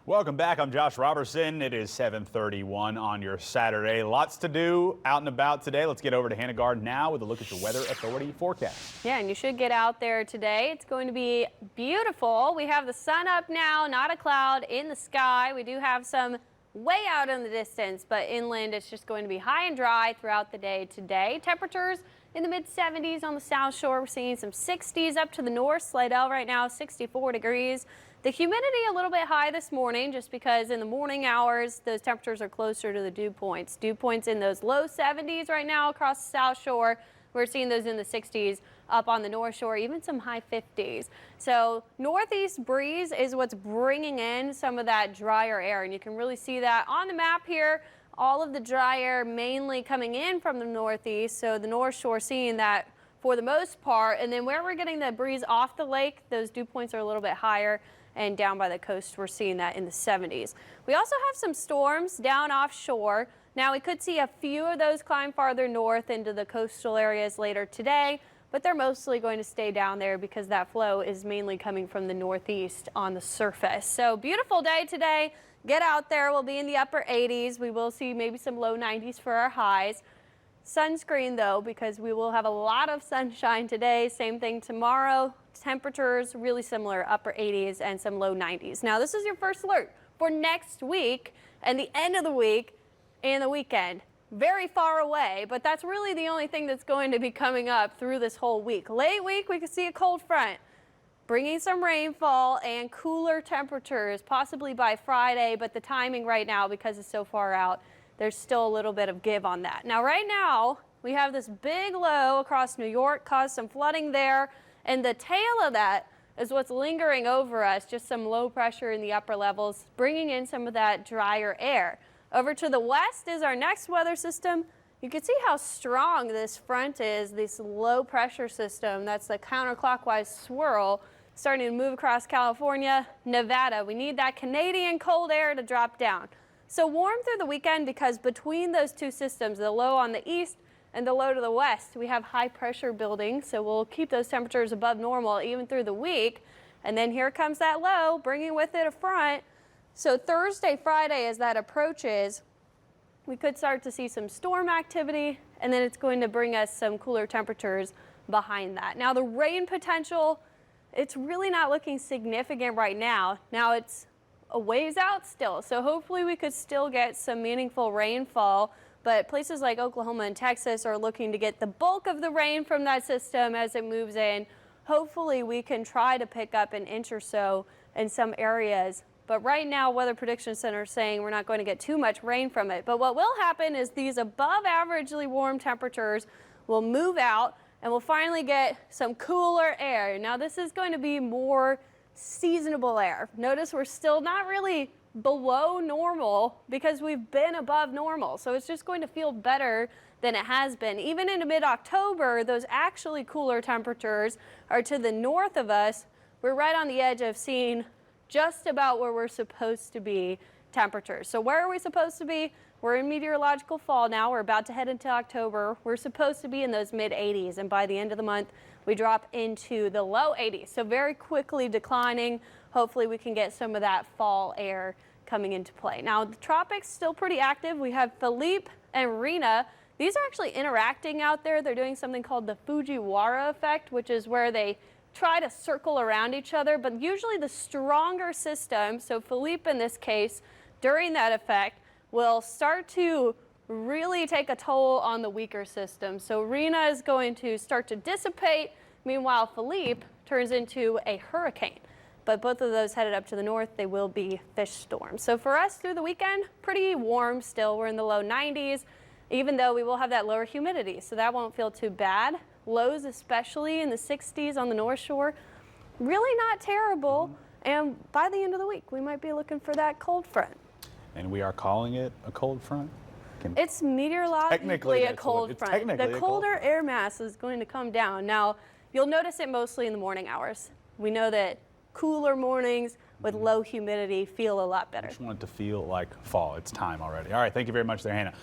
Welcome back. I'm Josh Robertson. It is 7:31 on your Saturday. Lots to do out and about today. Let's get over to Gard now with a look at your Weather Authority forecast. Yeah, and you should get out there today. It's going to be beautiful. We have the sun up now, not a cloud in the sky. We do have some way out in the distance, but inland it's just going to be high and dry throughout the day today. Temperatures in the mid-70s on the South Shore. We're seeing some 60s up to the north. Slidell right now, 64 degrees. The humidity a little bit high this morning just because in the morning hours those temperatures are closer to the dew points. Dew points in those low 70s right now across the South Shore. We're seeing those in the 60s up on the North Shore, even some high 50s. So northeast breeze is what's bringing in some of that drier air, and you can really see that on the map here. All of the dry air mainly coming in from the northeast, so the North Shore seeing that for the most part. And then where we're getting the breeze off the lake, those dew points are a little bit higher. And down by the coast, we're seeing that in the 70s. We also have some storms down offshore. Now, we could see a few of those climb farther north into the coastal areas later today, but they're mostly going to stay down there because that flow is mainly coming from the northeast on the surface. So beautiful day today. Get out there. We'll be in the upper 80s. We will see maybe some low 90s for our highs. Sunscreen, though, because we will have a lot of sunshine today. Same thing tomorrow. Temperatures really similar, upper 80s and some low 90s. Now, this is your first alert for next week and the end of the week and the weekend. Very far away, but that's really the only thing that's going to be coming up through this whole week. Late week, we could see a cold front bringing some rainfall and cooler temperatures, possibly by Friday, but the timing right now, because it's so far out, there's still a little bit of give on that. Now, right now, we have this big low across New York, caused some flooding there. And the tail of that is what's lingering over us, just some low pressure in the upper levels, bringing in some of that drier air. Over to the west is our next weather system. You can see how strong this front is, this low pressure system. That's the counterclockwise swirl starting to move across California, Nevada. We need that Canadian cold air to drop down. So warm through the weekend because between those two systems, the low on the east and the low to the west, we have high pressure building, so we'll keep those temperatures above normal even through the week. And then here comes that low, bringing with it a front. So Thursday, Friday, as that approaches, we could start to see some storm activity, and then it's going to bring us some cooler temperatures behind that. Now, the rain potential, it's really not looking significant right now. Now, it's a ways out still, so hopefully we could still get some meaningful rainfall. But places like Oklahoma and Texas are looking to get the bulk of the rain from that system as it moves in. Hopefully we can try to pick up an inch or so in some areas. But right now, Weather Prediction Center is saying we're not going to get too much rain from it. But what will happen is these above averagely warm temperatures will move out and we'll finally get some cooler air. Now, this is going to be more seasonable air. Notice we're still not really below normal because we've been above normal. So it's just going to feel better than it has been. Even into mid-October, those actually cooler temperatures are to the north of us. We're right on the edge of seeing just about where we're supposed to be temperatures. So where are we supposed to be? We're in meteorological fall now. We're about to head into October. We're supposed to be in those mid-80s, and by the end of the month, we drop into the low 80s. So very quickly declining. Hopefully we can get some of that fall air coming into play. Now, the tropics still pretty active. We have Philippe and Rina. These are actually interacting out there. They're doing something called the Fujiwara effect, which is where they try to circle around each other, but usually the stronger system, so Philippe in this case, during that effect, will start to really take a toll on the weaker system. So Rina is going to start to dissipate. Meanwhile, Philippe turns into a hurricane. But both of those headed up to the north, they will be fish storms. So for us through the weekend, pretty warm still. We're in the low 90s, even though we will have that lower humidity. So that won't feel too bad. Lows, especially in the 60s on the North Shore, really not terrible. And by the end of the week, we might be looking for that cold front. And we are calling it a cold front? It's meteorologically a cold front. The colder air mass is going to come down. Now, you'll notice it mostly in the morning hours. We know that cooler mornings with low humidity feel a lot better. I just want it to feel like fall. It's time already. All right, thank you very much there, Hannah.